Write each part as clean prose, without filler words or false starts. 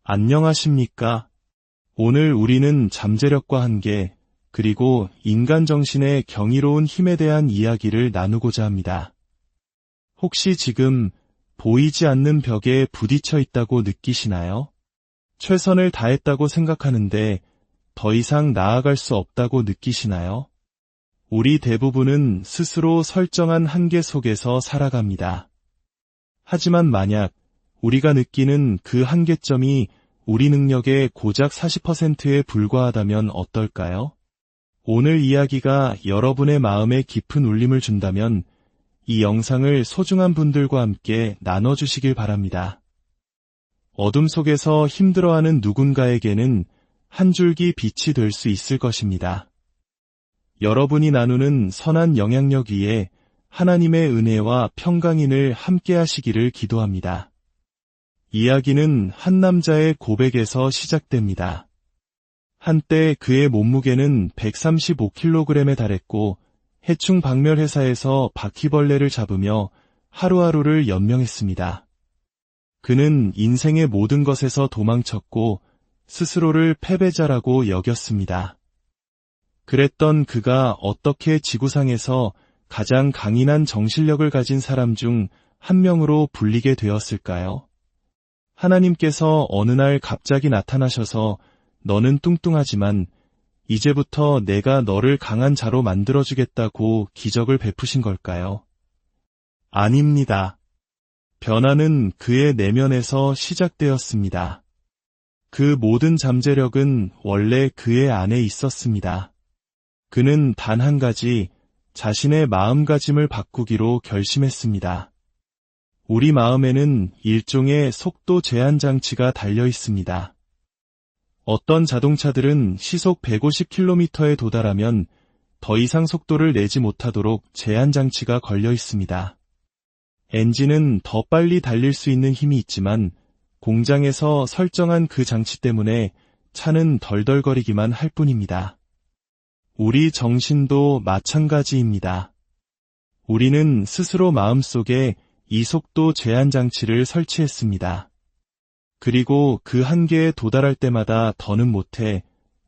안녕하십니까? 오늘 우리는 잠재력과 한계, 그리고 인간 정신의 경이로운 힘에 대한 이야기를 나누고자 합니다. 혹시 지금 보이지 않는 벽에 부딪혀 있다고 느끼시나요? 최선을 다했다고 생각하는데 더 이상 나아갈 수 없다고 느끼시나요? 우리 대부분은 스스로 설정한 한계 속에서 살아갑니다. 하지만 만약 우리가 느끼는 그 한계점이 우리 능력의 고작 40%에 불과하다면 어떨까요? 오늘 이야기가 여러분의 마음에 깊은 울림을 준다면 이 영상을 소중한 분들과 함께 나눠주시길 바랍니다. 어둠 속에서 힘들어하는 누군가에게는 한 줄기 빛이 될 수 있을 것입니다. 여러분이 나누는 선한 영향력 위에 하나님의 은혜와 평강인을 함께 하시기를 기도합니다. 이야기는 한 남자의 고백에서 시작됩니다. 한때 그의 몸무게는 135kg에 달했고 해충 박멸 회사에서 바퀴벌레를 잡으며 하루하루를 연명했습니다. 그는 인생의 모든 것에서 도망쳤고 스스로를 패배자라고 여겼습니다. 그랬던 그가 어떻게 지구상에서 가장 강인한 정신력을 가진 사람 중 한 명으로 불리게 되었을까요? 하나님께서 어느 날 갑자기 나타나셔서 너는 뚱뚱하지만 이제부터 내가 너를 강한 자로 만들어주겠다고 기적을 베푸신 걸까요? 아닙니다. 변화는 그의 내면에서 시작되었습니다. 그 모든 잠재력은 원래 그의 안에 있었습니다. 그는 단 한 가지, 자신의 마음가짐을 바꾸기로 결심했습니다. 우리 마음에는 일종의 속도 제한 장치가 달려 있습니다. 어떤 자동차들은 시속 150km에 도달하면 더 이상 속도를 내지 못하도록 제한 장치가 걸려 있습니다. 엔진은 더 빨리 달릴 수 있는 힘이 있지만 공장에서 설정한 그 장치 때문에 차는 덜덜거리기만 할 뿐입니다. 우리 정신도 마찬가지입니다. 우리는 스스로 마음속에 이 속도 제한 장치를 설치했습니다. 그리고 그 한계에 도달할 때마다 더는 못해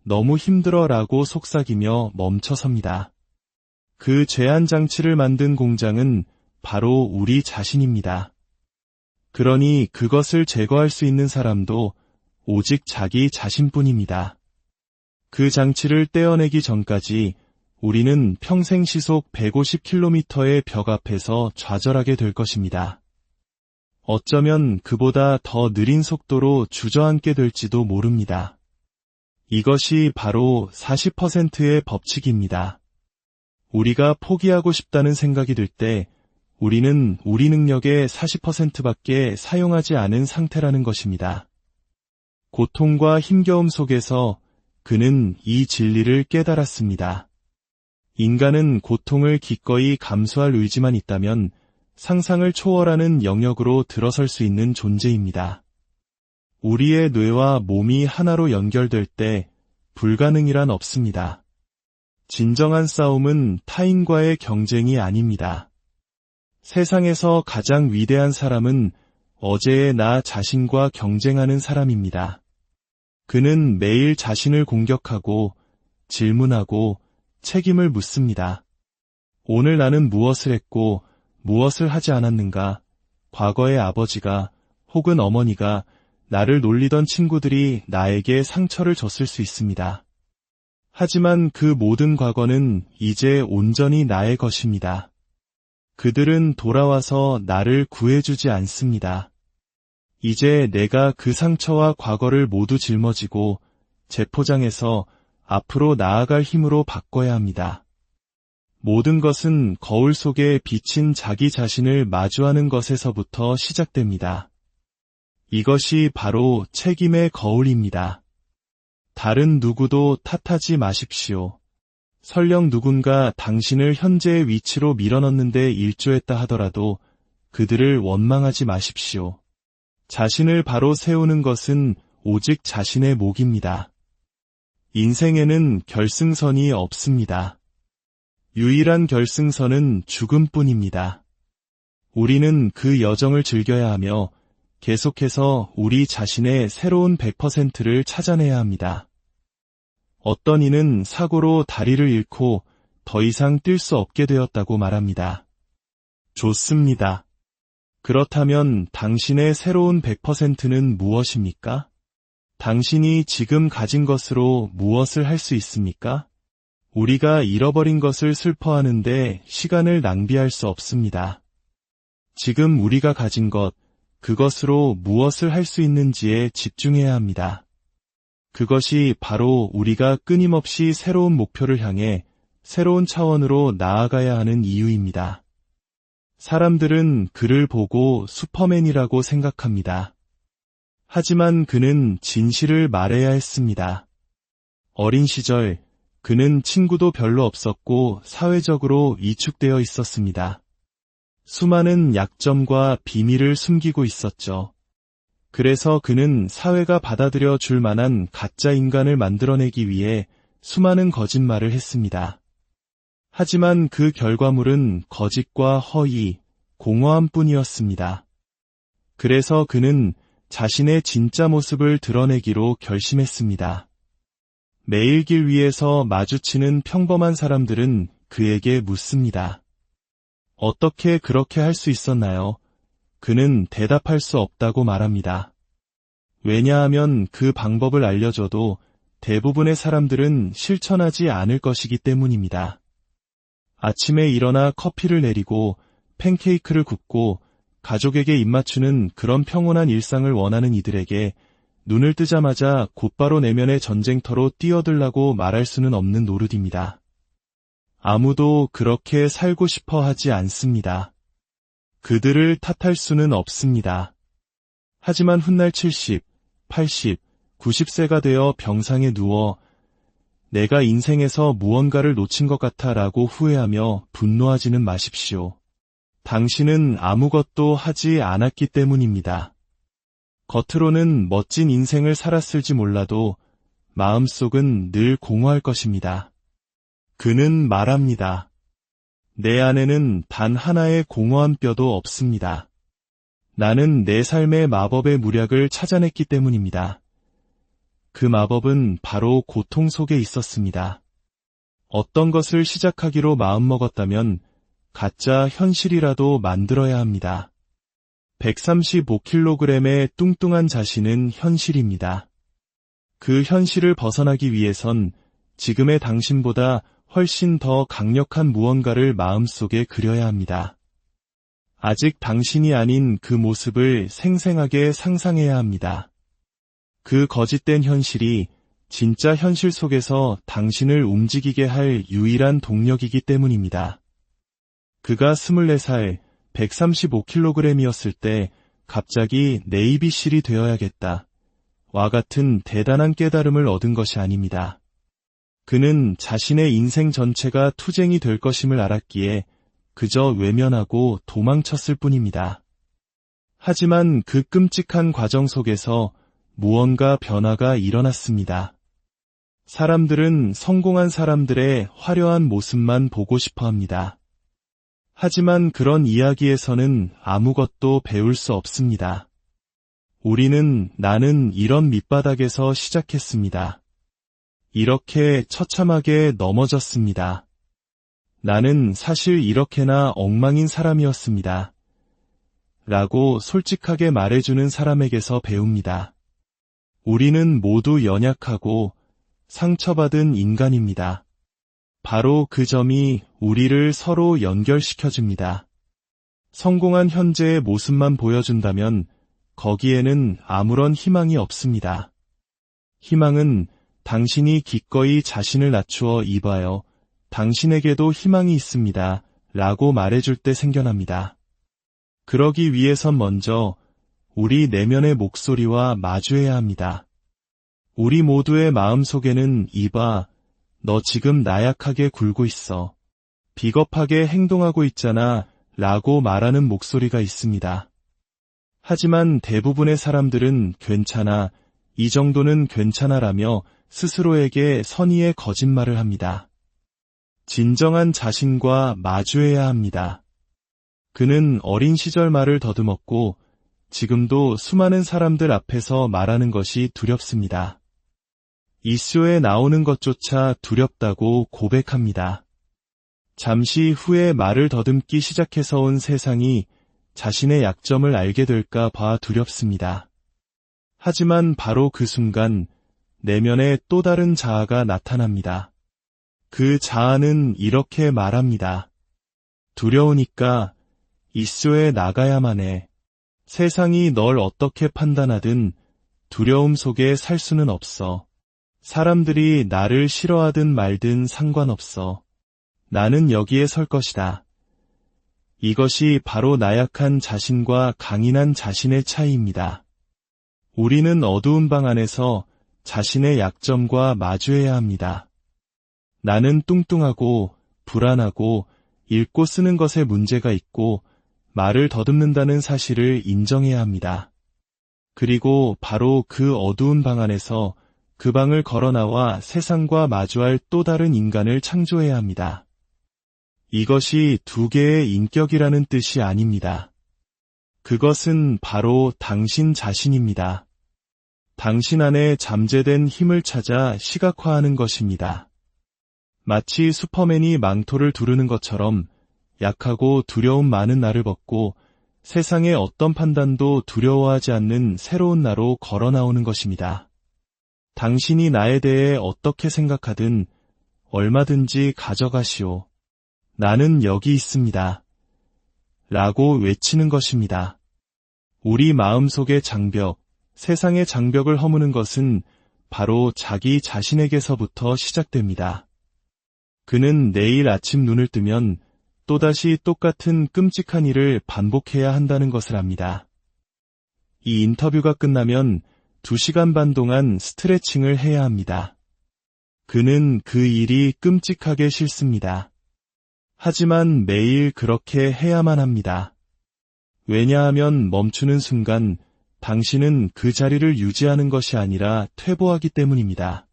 너무 힘들어라고 속삭이며 멈춰섭니다. 그 제한 장치를 만든 공장은 바로 우리 자신입니다. 그러니 그것을 제거할 수 있는 사람도 오직 자기 자신뿐입니다. 그 장치를 떼어내기 전까지 우리는 평생 시속 150km의 벽 앞에서 좌절하게 될 것입니다. 어쩌면 그보다 더 느린 속도로 주저앉게 될지도 모릅니다. 이것이 바로 40%의 법칙입니다. 우리가 포기하고 싶다는 생각이 들 때 우리는 우리 능력의 40%밖에 사용하지 않은 상태라는 것입니다. 고통과 힘겨움 속에서 그는 이 진리를 깨달았습니다. 인간은 고통을 기꺼이 감수할 의지만 있다면 상상을 초월하는 영역으로 들어설 수 있는 존재입니다. 우리의 뇌와 몸이 하나로 연결될 때 불가능이란 없습니다. 진정한 싸움은 타인과의 경쟁이 아닙니다. 세상에서 가장 위대한 사람은 어제의 나 자신과 경쟁하는 사람입니다. 그는 매일 자신을 공격하고 질문하고 책임을 묻습니다. 오늘 나는 무엇을 했고 무엇을 하지 않았는가? 과거의 아버지가 혹은 어머니가 나를 놀리던 친구들이 나에게 상처를 줬을 수 있습니다. 하지만 그 모든 과거는 이제 온전히 나의 것입니다. 그들은 돌아와서 나를 구해주지 않습니다. 이제 내가 그 상처와 과거를 모두 짊어지고 재포장해서 앞으로 나아갈 힘으로 바꿔야 합니다. 모든 것은 거울 속에 비친 자기 자신을 마주하는 것에서부터 시작됩니다. 이것이 바로 책임의 거울입니다. 다른 누구도 탓하지 마십시오. 설령 누군가 당신을 현재의 위치로 밀어넣는데 일조했다 하더라도 그들을 원망하지 마십시오. 자신을 바로 세우는 것은 오직 자신의 몫입니다. 인생에는 결승선이 없습니다. 유일한 결승선은 죽음뿐입니다. 우리는 그 여정을 즐겨야 하며 계속해서 우리 자신의 새로운 100%를 찾아내야 합니다. 어떤 이는 사고로 다리를 잃고 더 이상 뛸 수 없게 되었다고 말합니다. 좋습니다. 그렇다면 당신의 새로운 100%는 무엇입니까? 당신이 지금 가진 것으로 무엇을 할 수 있습니까? 우리가 잃어버린 것을 슬퍼하는데 시간을 낭비할 수 없습니다. 지금 우리가 가진 것, 그것으로 무엇을 할 수 있는지에 집중해야 합니다. 그것이 바로 우리가 끊임없이 새로운 목표를 향해 새로운 차원으로 나아가야 하는 이유입니다. 사람들은 그를 보고 슈퍼맨이라고 생각합니다. 하지만 그는 진실을 말해야 했습니다. 어린 시절 그는 친구도 별로 없었고 사회적으로 위축되어 있었습니다. 수많은 약점과 비밀을 숨기고 있었죠. 그래서 그는 사회가 받아들여 줄 만한 가짜 인간을 만들어내기 위해 수많은 거짓말을 했습니다. 하지만 그 결과물은 거짓과 허위, 공허함뿐이었습니다. 그래서 그는 자신의 진짜 모습을 드러내기로 결심했습니다. 매일 길 위에서 마주치는 평범한 사람들은 그에게 묻습니다. 어떻게 그렇게 할 수 있었나요? 그는 대답할 수 없다고 말합니다. 왜냐하면 그 방법을 알려줘도 대부분의 사람들은 실천하지 않을 것이기 때문입니다. 아침에 일어나 커피를 내리고 팬케이크를 굽고 가족에게 입맞추는 그런 평온한 일상을 원하는 이들에게 눈을 뜨자마자 곧바로 내면의 전쟁터로 뛰어들라고 말할 수는 없는 노릇입니다. 아무도 그렇게 살고 싶어 하지 않습니다. 그들을 탓할 수는 없습니다. 하지만 훗날 70, 80, 90세가 되어 병상에 누워 내가 인생에서 무언가를 놓친 것 같아 라고 후회하며 분노하지는 마십시오. 당신은 아무것도 하지 않았기 때문입니다. 겉으로는 멋진 인생을 살았을지 몰라도 마음속은 늘 공허할 것입니다. 그는 말합니다. 내 안에는 단 하나의 공허한 뼈도 없습니다. 나는 내 삶의 마법의 무략을 찾아냈기 때문입니다. 그 마법은 바로 고통 속에 있었습니다. 어떤 것을 시작하기로 마음먹었다면 가짜 현실이라도 만들어야 합니다. 135kg의 뚱뚱한 자신은 현실입니다. 그 현실을 벗어나기 위해선 지금의 당신보다 훨씬 더 강력한 무언가를 마음속에 그려야 합니다. 아직 당신이 아닌 그 모습을 생생하게 상상해야 합니다. 그 거짓된 현실이 진짜 현실 속에서 당신을 움직이게 할 유일한 동력이기 때문입니다. 그가 24살, 135kg이었을 때 갑자기 네이비실이 되어야겠다. 와 같은 대단한 깨달음을 얻은 것이 아닙니다. 그는 자신의 인생 전체가 투쟁이 될 것임을 알았기에 그저 외면하고 도망쳤을 뿐입니다. 하지만 그 끔찍한 과정 속에서 무언가 변화가 일어났습니다. 사람들은 성공한 사람들의 화려한 모습만 보고 싶어 합니다. 하지만 그런 이야기에서는 아무것도 배울 수 없습니다. 우리는 나는 이런 밑바닥에서 시작했습니다. 이렇게 처참하게 넘어졌습니다. 나는 사실 이렇게나 엉망인 사람이었습니다. 라고 솔직하게 말해주는 사람에게서 배웁니다. 우리는 모두 연약하고 상처받은 인간입니다. 바로 그 점이 우리를 서로 연결시켜줍니다. 성공한 현재의 모습만 보여준다면 거기에는 아무런 희망이 없습니다. 희망은 당신이 기꺼이 자신을 낮추어 입어요. 당신에게도 희망이 있습니다. 라고 말해줄 때 생겨납니다. 그러기 위해선 먼저 우리 내면의 목소리와 마주해야 합니다. 우리 모두의 마음속에는 이봐, 너 지금 나약하게 굴고 있어. 비겁하게 행동하고 있잖아. 라고 말하는 목소리가 있습니다. 하지만 대부분의 사람들은 괜찮아, 이 정도는 괜찮아라며 스스로에게 선의의 거짓말을 합니다. 진정한 자신과 마주해야 합니다. 그는 어린 시절 말을 더듬었고 지금도 수많은 사람들 앞에서 말하는 것이 두렵습니다. 이 쇼에 나오는 것조차 두렵다고 고백합니다. 잠시 후에 말을 더듬기 시작해서 온 세상이 자신의 약점을 알게 될까 봐 두렵습니다. 하지만 바로 그 순간 내면에 또 다른 자아가 나타납니다. 그 자아는 이렇게 말합니다. 두려우니까 이 쇼에 나가야만 해. 세상이 널 어떻게 판단하든 두려움 속에 살 수는 없어. 사람들이 나를 싫어하든 말든 상관없어. 나는 여기에 설 것이다. 이것이 바로 나약한 자신과 강인한 자신의 차이입니다. 우리는 어두운 방 안에서 자신의 약점과 마주해야 합니다. 나는 뚱뚱하고 불안하고 읽고 쓰는 것에 문제가 있고 말을 더듬는다는 사실을 인정해야 합니다. 그리고 바로 그 어두운 방 안에서 그 방을 걸어나와 세상과 마주할 또 다른 인간을 창조해야 합니다. 이것이 두 개의 인격이라는 뜻이 아닙니다. 그것은 바로 당신 자신입니다. 당신 안에 잠재된 힘을 찾아 시각화하는 것입니다. 마치 슈퍼맨이 망토를 두르는 것처럼 약하고 두려움 많은 나를 벗고 세상의 어떤 판단도 두려워하지 않는 새로운 나로 걸어 나오는 것입니다. 당신이 나에 대해 어떻게 생각하든 얼마든지 가져가시오. 나는 여기 있습니다. 라고 외치는 것입니다. 우리 마음속의 장벽, 세상의 장벽을 허무는 것은 바로 자기 자신에게서부터 시작됩니다. 그는 내일 아침 눈을 뜨면 또다시 똑같은 끔찍한 일을 반복해야 한다는 것을 압니다. 이 인터뷰가 끝나면 2시간 반 동안 스트레칭을 해야 합니다. 그는 그 일이 끔찍하게 싫습니다. 하지만 매일 그렇게 해야만 합니다. 왜냐하면 멈추는 순간 당신은 그 자리를 유지하는 것이 아니라 퇴보하기 때문입니다.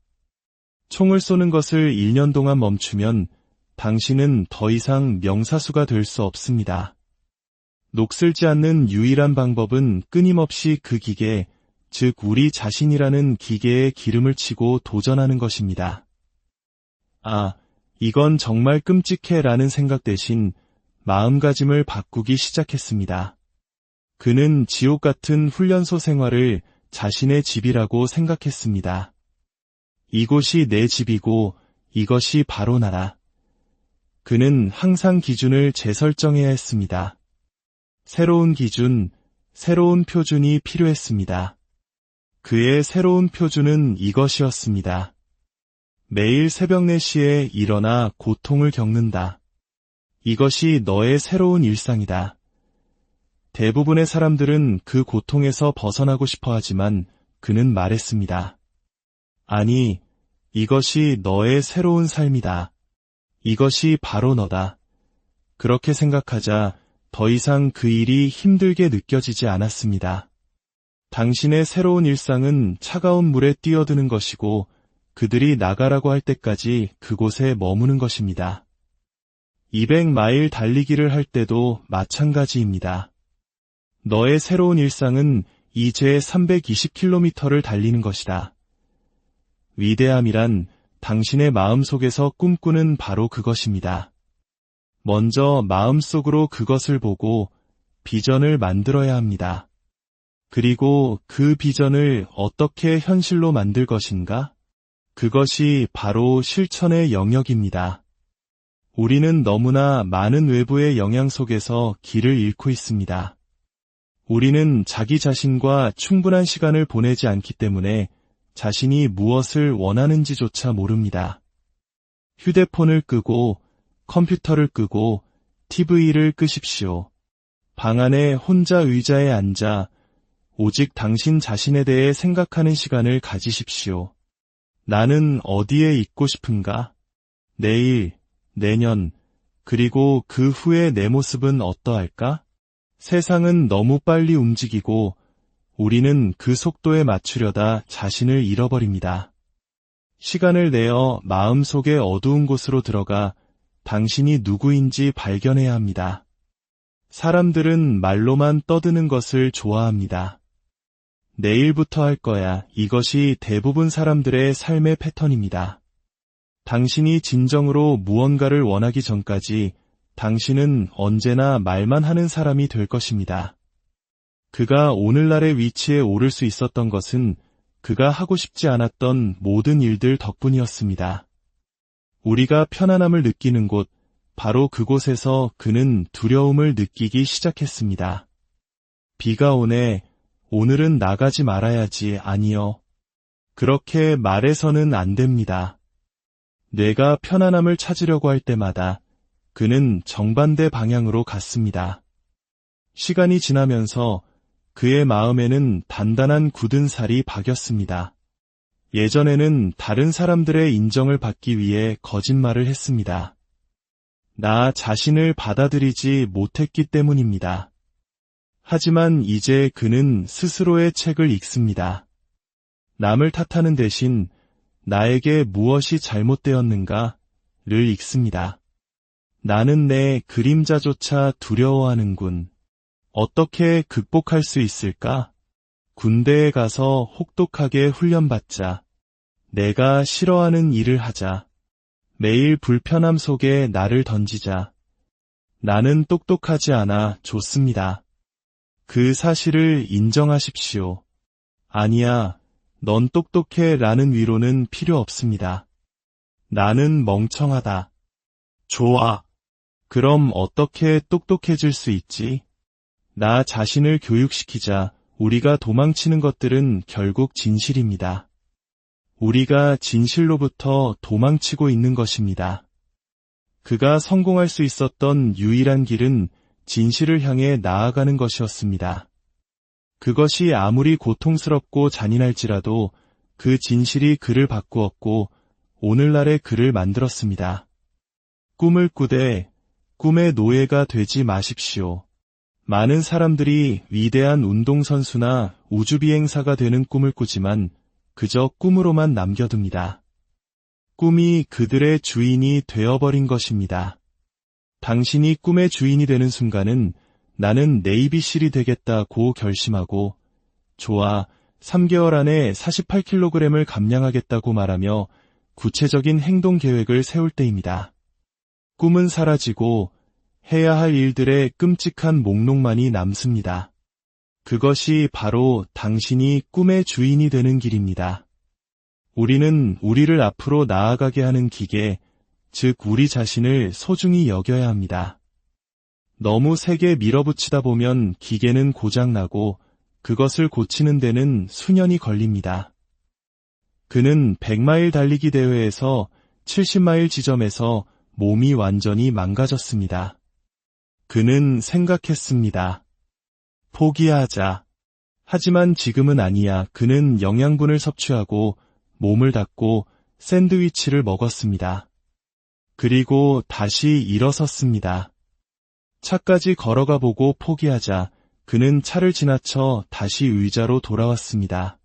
총을 쏘는 것을 1년 동안 멈추면 당신은 더 이상 명사수가 될 수 없습니다. 녹슬지 않는 유일한 방법은 끊임없이 그 기계, 즉 우리 자신이라는 기계에 기름을 치고 도전하는 것입니다. 아, 이건 정말 끔찍해 라는 생각 대신 마음가짐을 바꾸기 시작했습니다. 그는 지옥 같은 훈련소 생활을 자신의 집이라고 생각했습니다. 이곳이 내 집이고 이것이 바로 나라. 그는 항상 기준을 재설정해야 했습니다. 새로운 기준, 새로운 표준이 필요했습니다. 그의 새로운 표준은 이것이었습니다. 매일 새벽 4시에 일어나 고통을 겪는다. 이것이 너의 새로운 일상이다. 대부분의 사람들은 그 고통에서 벗어나고 싶어 하지만 그는 말했습니다. 아니, 이것이 너의 새로운 삶이다. 이것이 바로 너다. 그렇게 생각하자 더 이상 그 일이 힘들게 느껴지지 않았습니다. 당신의 새로운 일상은 차가운 물에 뛰어드는 것이고 그들이 나가라고 할 때까지 그곳에 머무는 것입니다. 200마일 달리기를 할 때도 마찬가지입니다. 너의 새로운 일상은 이제 320km를 달리는 것이다. 위대함이란 당신의 마음속에서 꿈꾸는 바로 그것입니다. 먼저 마음속으로 그것을 보고 비전을 만들어야 합니다. 그리고 그 비전을 어떻게 현실로 만들 것인가? 그것이 바로 실천의 영역입니다. 우리는 너무나 많은 외부의 영향 속에서 길을 잃고 있습니다. 우리는 자기 자신과 충분한 시간을 보내지 않기 때문에 자신이 무엇을 원하는지조차 모릅니다. 휴대폰을 끄고 컴퓨터를 끄고 TV를 끄십시오. 방 안에 혼자 의자에 앉아 오직 당신 자신에 대해 생각하는 시간을 가지십시오. 나는 어디에 있고 싶은가? 내일, 내년, 그리고 그 후에 내 모습은 어떠할까? 세상은 너무 빨리 움직이고 우리는 그 속도에 맞추려다 자신을 잃어버립니다. 시간을 내어 마음속의 어두운 곳으로 들어가 당신이 누구인지 발견해야 합니다. 사람들은 말로만 떠드는 것을 좋아합니다. 내일부터 할 거야. 이것이 대부분 사람들의 삶의 패턴입니다. 당신이 진정으로 무언가를 원하기 전까지 당신은 언제나 말만 하는 사람이 될 것입니다. 그가 오늘날의 위치에 오를 수 있었던 것은 그가 하고 싶지 않았던 모든 일들 덕분이었습니다. 우리가 편안함을 느끼는 곳, 바로 그곳에서 그는 두려움을 느끼기 시작했습니다. 비가 오네. 오늘은 나가지 말아야지. 아니요. 그렇게 말해서는 안 됩니다. 뇌가 편안함을 찾으려고 할 때마다 그는 정반대 방향으로 갔습니다. 시간이 지나면서 그의 마음에는 단단한 굳은 살이 박였습니다. 예전에는 다른 사람들의 인정을 받기 위해 거짓말을 했습니다. 나 자신을 받아들이지 못했기 때문입니다. 하지만 이제 그는 스스로의 책을 읽습니다. 남을 탓하는 대신 나에게 무엇이 잘못되었는가를 읽습니다. 나는 내 그림자조차 두려워하는군. 어떻게 극복할 수 있을까? 군대에 가서 혹독하게 훈련받자. 내가 싫어하는 일을 하자. 매일 불편함 속에 나를 던지자. 나는 똑똑하지 않아. 좋습니다. 그 사실을 인정하십시오. 아니야, 넌 똑똑해 라는 위로는 필요 없습니다. 나는 멍청하다. 좋아. 그럼 어떻게 똑똑해질 수 있지? 나 자신을 교육시키자. 우리가 도망치는 것들은 결국 진실입니다. 우리가 진실로부터 도망치고 있는 것입니다. 그가 성공할 수 있었던 유일한 길은 진실을 향해 나아가는 것이었습니다. 그것이 아무리 고통스럽고 잔인할지라도 그 진실이 그를 바꾸었고 오늘날의 그를 만들었습니다. 꿈을 꾸되 꿈의 노예가 되지 마십시오. 많은 사람들이 위대한 운동선수나 우주비행사가 되는 꿈을 꾸지만 그저 꿈으로만 남겨둡니다. 꿈이 그들의 주인이 되어버린 것입니다. 당신이 꿈의 주인이 되는 순간은 나는 네이비실이 되겠다고 결심하고 좋아, 3개월 안에 48kg을 감량하겠다고 말하며 구체적인 행동 계획을 세울 때입니다. 꿈은 사라지고 해야 할 일들의 끔찍한 목록만이 남습니다. 그것이 바로 당신이 꿈의 주인이 되는 길입니다. 우리는 우리를 앞으로 나아가게 하는 기계, 즉 우리 자신을 소중히 여겨야 합니다. 너무 세게 밀어붙이다 보면 기계는 고장나고 그것을 고치는 데는 수년이 걸립니다. 그는 100마일 달리기 대회에서 70마일 지점에서 몸이 완전히 망가졌습니다. 그는 생각했습니다. 포기하자. 하지만 지금은 아니야. 그는 영양분을 섭취하고 몸을 닦고 샌드위치를 먹었습니다. 그리고 다시 일어섰습니다. 차까지 걸어가 보고 포기하자. 그는 차를 지나쳐 다시 의자로 돌아왔습니다.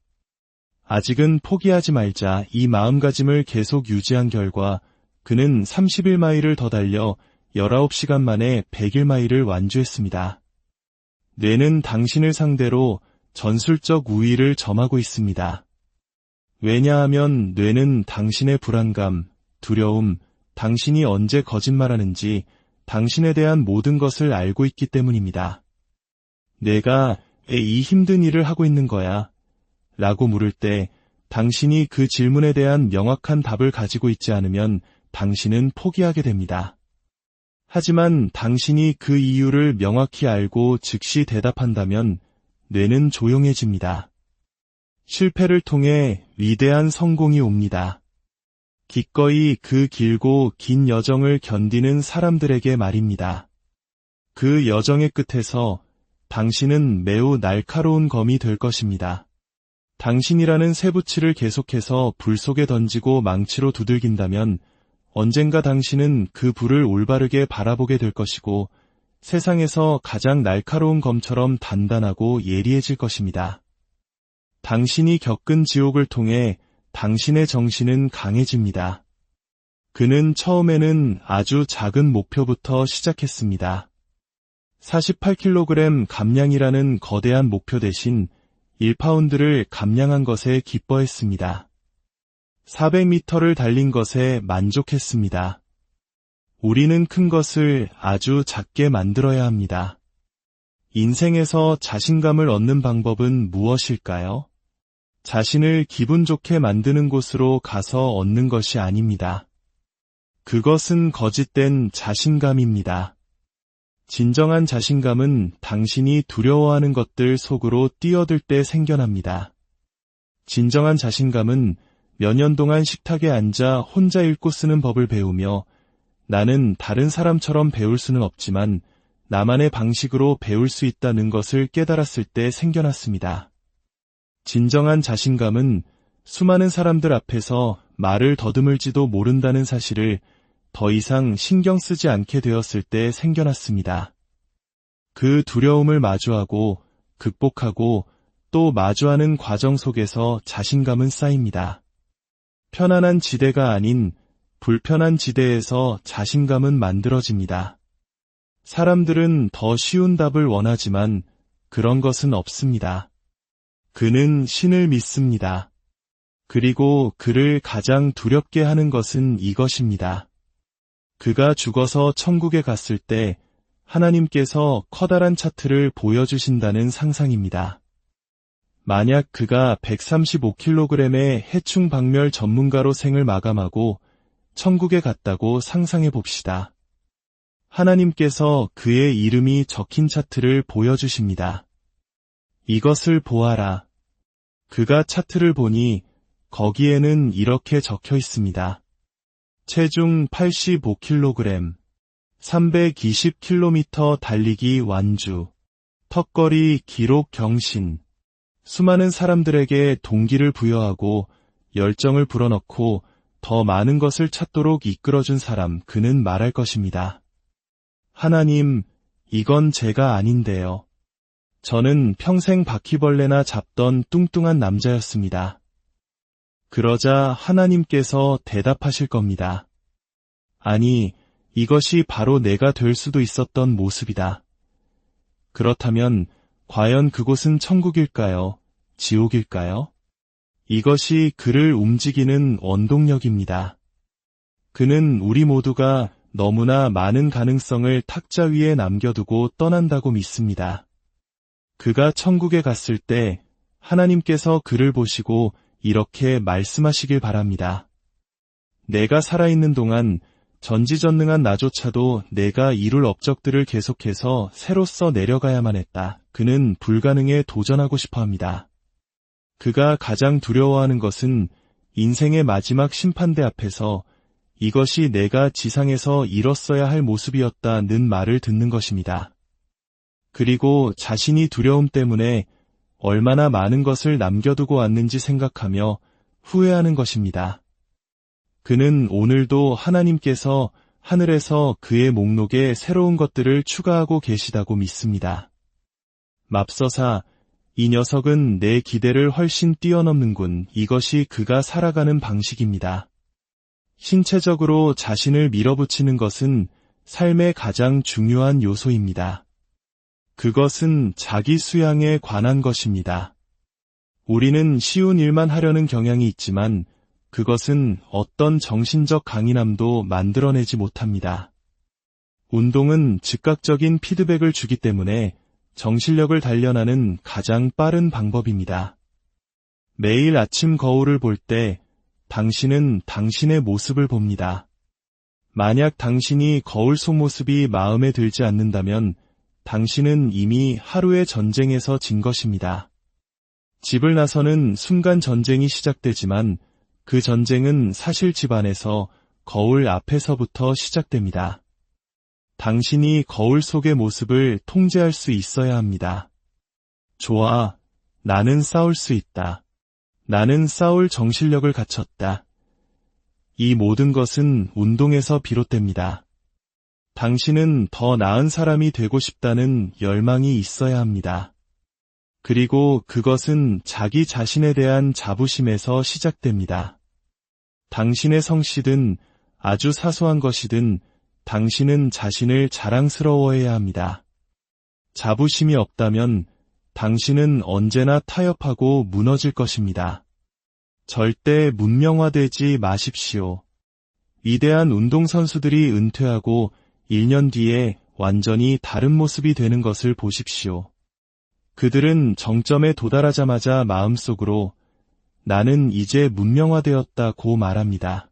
아직은 포기하지 말자. 이 마음가짐을 계속 유지한 결과 그는 31마일을 더 달려 19시간 만에 101마일을 완주했습니다. 뇌는 당신을 상대로 전술적 우위를 점하고 있습니다. 왜냐하면 뇌는 당신의 불안감, 두려움, 당신이 언제 거짓말하는지 당신에 대한 모든 것을 알고 있기 때문입니다. 내가 왜 이 힘든 일을 하고 있는 거야? 라고 물을 때 당신이 그 질문에 대한 명확한 답을 가지고 있지 않으면 당신은 포기하게 됩니다. 하지만 당신이 그 이유를 명확히 알고 즉시 대답한다면 뇌는 조용해집니다. 실패를 통해 위대한 성공이 옵니다. 기꺼이 그 길고 긴 여정을 견디는 사람들에게 말입니다. 그 여정의 끝에서 당신은 매우 날카로운 검이 될 것입니다. 당신이라는 쇠붙이를 계속해서 불 속에 던지고 망치로 두들긴다면 언젠가 당신은 그 불을 올바르게 바라보게 될 것이고 세상에서 가장 날카로운 검처럼 단단하고 예리해질 것입니다. 당신이 겪은 지옥을 통해 당신의 정신은 강해집니다. 그는 처음에는 아주 작은 목표부터 시작했습니다. 48kg 감량이라는 거대한 목표 대신 1파운드를 감량한 것에 기뻐했습니다. 400m를 달린 것에 만족했습니다. 우리는 큰 것을 아주 작게 만들어야 합니다. 인생에서 자신감을 얻는 방법은 무엇일까요? 자신을 기분 좋게 만드는 곳으로 가서 얻는 것이 아닙니다. 그것은 거짓된 자신감입니다. 진정한 자신감은 당신이 두려워하는 것들 속으로 뛰어들 때 생겨납니다. 진정한 자신감은 몇 년 동안 식탁에 앉아 혼자 읽고 쓰는 법을 배우며 나는 다른 사람처럼 배울 수는 없지만 나만의 방식으로 배울 수 있다는 것을 깨달았을 때 생겨났습니다. 진정한 자신감은 수많은 사람들 앞에서 말을 더듬을지도 모른다는 사실을 더 이상 신경 쓰지 않게 되었을 때 생겨났습니다. 그 두려움을 마주하고 극복하고 또 마주하는 과정 속에서 자신감은 쌓입니다. 편안한 지대가 아닌 불편한 지대에서 자신감은 만들어집니다. 사람들은 더 쉬운 답을 원하지만 그런 것은 없습니다. 그는 신을 믿습니다. 그리고 그를 가장 두렵게 하는 것은 이것입니다. 그가 죽어서 천국에 갔을 때 하나님께서 커다란 차트를 보여주신다는 상상입니다. 만약 그가 135kg의 해충박멸 전문가로 생을 마감하고 천국에 갔다고 상상해 봅시다. 하나님께서 그의 이름이 적힌 차트를 보여주십니다. 이것을 보아라. 그가 차트를 보니 거기에는 이렇게 적혀 있습니다. 체중 85kg, 320km 달리기 완주, 턱걸이 기록 경신. 수많은 사람들에게 동기를 부여하고 열정을 불어넣고 더 많은 것을 찾도록 이끌어준 사람, 그는 말할 것입니다. 하나님, 이건 제가 아닌데요. 저는 평생 바퀴벌레나 잡던 뚱뚱한 남자였습니다. 그러자 하나님께서 대답하실 겁니다. 아니, 이것이 바로 내가 될 수도 있었던 모습이다. 그렇다면 과연 그곳은 천국일까요? 지옥일까요? 이것이 그를 움직이는 원동력입니다. 그는 우리 모두가 너무나 많은 가능성을 탁자 위에 남겨두고 떠난다고 믿습니다. 그가 천국에 갔을 때 하나님께서 그를 보시고 이렇게 말씀하시길 바랍니다. 내가 살아있는 동안 전지전능한 나조차도 내가 이룰 업적들을 계속해서 새로 써 내려가야만 했다. 그는 불가능에 도전하고 싶어 합니다. 그가 가장 두려워하는 것은 인생의 마지막 심판대 앞에서 이것이 내가 지상에서 이뤘어야 할 모습이었다는 말을 듣는 것입니다. 그리고 자신이 두려움 때문에 얼마나 많은 것을 남겨두고 왔는지 생각하며 후회하는 것입니다. 그는 오늘도 하나님께서 하늘에서 그의 목록에 새로운 것들을 추가하고 계시다고 믿습니다. 맙소사, 이 녀석은 내 기대를 훨씬 뛰어넘는군. 이것이 그가 살아가는 방식입니다. 신체적으로 자신을 밀어붙이는 것은 삶의 가장 중요한 요소입니다. 그것은 자기 수양에 관한 것입니다. 우리는 쉬운 일만 하려는 경향이 있지만 그것은 어떤 정신적 강인함도 만들어내지 못합니다. 운동은 즉각적인 피드백을 주기 때문에 정신력을 단련하는 가장 빠른 방법입니다. 매일 아침 거울을 볼 때 당신은 당신의 모습을 봅니다. 만약 당신이 거울 속 모습이 마음에 들지 않는다면 당신은 이미 하루의 전쟁에서 진 것입니다. 집을 나서는 순간 전쟁이 시작되지만 그 전쟁은 사실 집 안에서 거울 앞에서부터 시작됩니다. 당신이 거울 속의 모습을 통제할 수 있어야 합니다. 좋아, 나는 싸울 수 있다. 나는 싸울 정신력을 갖췄다. 이 모든 것은 운동에서 비롯됩니다. 당신은 더 나은 사람이 되고 싶다는 열망이 있어야 합니다. 그리고 그것은 자기 자신에 대한 자부심에서 시작됩니다. 당신의 성씨든 아주 사소한 것이든 당신은 자신을 자랑스러워해야 합니다. 자부심이 없다면 당신은 언제나 타협하고 무너질 것입니다. 절대 문명화되지 마십시오. 위대한 운동선수들이 은퇴하고 1년 뒤에 완전히 다른 모습이 되는 것을 보십시오. 그들은 정점에 도달하자마자 마음속으로 나는 이제 문명화되었다고 말합니다.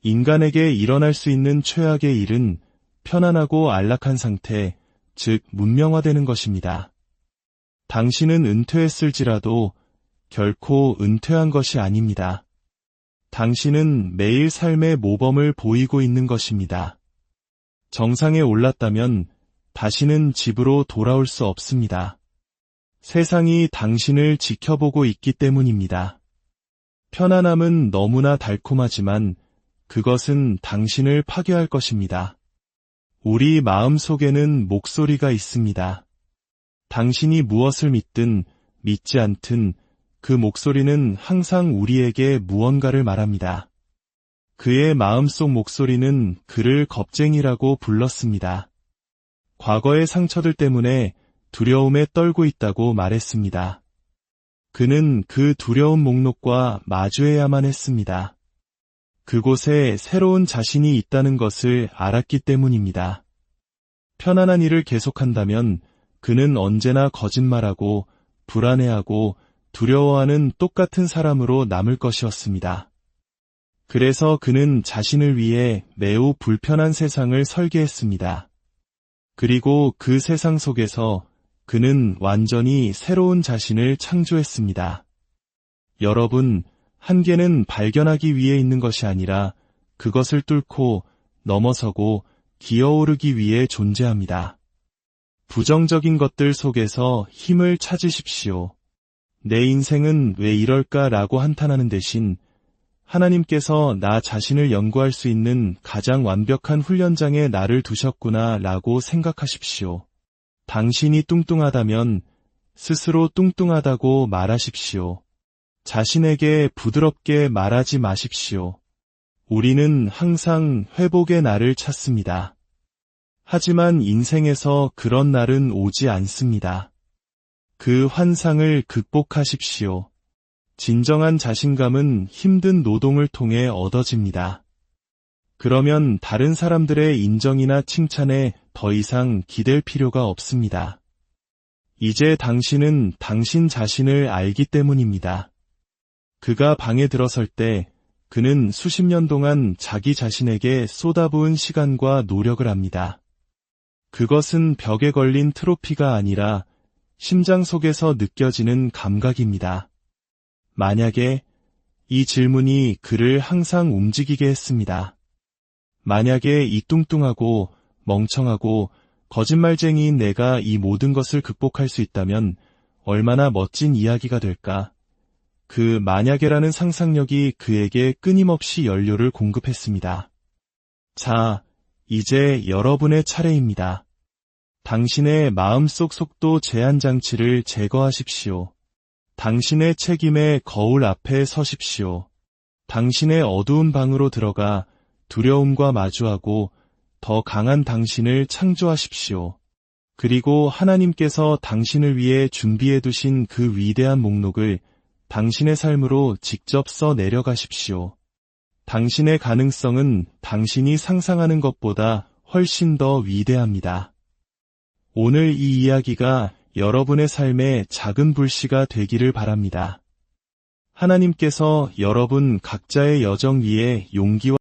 인간에게 일어날 수 있는 최악의 일은 편안하고 안락한 상태, 즉 문명화되는 것입니다. 당신은 은퇴했을지라도 결코 은퇴한 것이 아닙니다. 당신은 매일 삶의 모범을 보이고 있는 것입니다. 정상에 올랐다면 다시는 집으로 돌아올 수 없습니다. 세상이 당신을 지켜보고 있기 때문입니다. 편안함은 너무나 달콤하지만 그것은 당신을 파괴할 것입니다. 우리 마음 속에는 목소리가 있습니다. 당신이 무엇을 믿든 믿지 않든 그 목소리는 항상 우리에게 무언가를 말합니다. 그의 마음속 목소리는 그를 겁쟁이라고 불렀습니다. 과거의 상처들 때문에 두려움에 떨고 있다고 말했습니다. 그는 그 두려움 목록과 마주해야만 했습니다. 그곳에 새로운 자신이 있다는 것을 알았기 때문입니다. 편안한 일을 계속한다면 그는 언제나 거짓말하고 불안해하고 두려워하는 똑같은 사람으로 남을 것이었습니다. 그래서 그는 자신을 위해 매우 불편한 세상을 설계했습니다. 그리고 그 세상 속에서 그는 완전히 새로운 자신을 창조했습니다. 여러분, 한계는 발견하기 위해 있는 것이 아니라 그것을 뚫고 넘어서고 기어오르기 위해 존재합니다. 부정적인 것들 속에서 힘을 찾으십시오. 내 인생은 왜 이럴까라고 한탄하는 대신 하나님께서 나 자신을 연구할 수 있는 가장 완벽한 훈련장에 나를 두셨구나 라고 생각하십시오. 당신이 뚱뚱하다면 스스로 뚱뚱하다고 말하십시오. 자신에게 부드럽게 말하지 마십시오. 우리는 항상 회복의 날을 찾습니다. 하지만 인생에서 그런 날은 오지 않습니다. 그 환상을 극복하십시오. 진정한 자신감은 힘든 노동을 통해 얻어집니다. 그러면 다른 사람들의 인정이나 칭찬에 더 이상 기댈 필요가 없습니다. 이제 당신은 당신 자신을 알기 때문입니다. 그가 방에 들어설 때 그는 수십 년 동안 자기 자신에게 쏟아부은 시간과 노력을 합니다. 그것은 벽에 걸린 트로피가 아니라 심장 속에서 느껴지는 감각입니다. 만약에 이 질문이 그를 항상 움직이게 했습니다. 만약에 이 뚱뚱하고 멍청하고 거짓말쟁이인 내가 이 모든 것을 극복할 수 있다면 얼마나 멋진 이야기가 될까? 그 만약에라는 상상력이 그에게 끊임없이 연료를 공급했습니다. 자, 이제 여러분의 차례입니다. 당신의 마음속 속도 제한 장치를 제거하십시오. 당신의 책임의 거울 앞에 서십시오. 당신의 어두운 방으로 들어가 두려움과 마주하고 더 강한 당신을 창조하십시오. 그리고 하나님께서 당신을 위해 준비해 두신 그 위대한 목록을 당신의 삶으로 직접 써 내려가십시오. 당신의 가능성은 당신이 상상하는 것보다 훨씬 더 위대합니다. 오늘 이 이야기가 여러분의 삶의 작은 불씨가 되기를 바랍니다. 하나님께서 여러분 각자의 여정 위에 용기와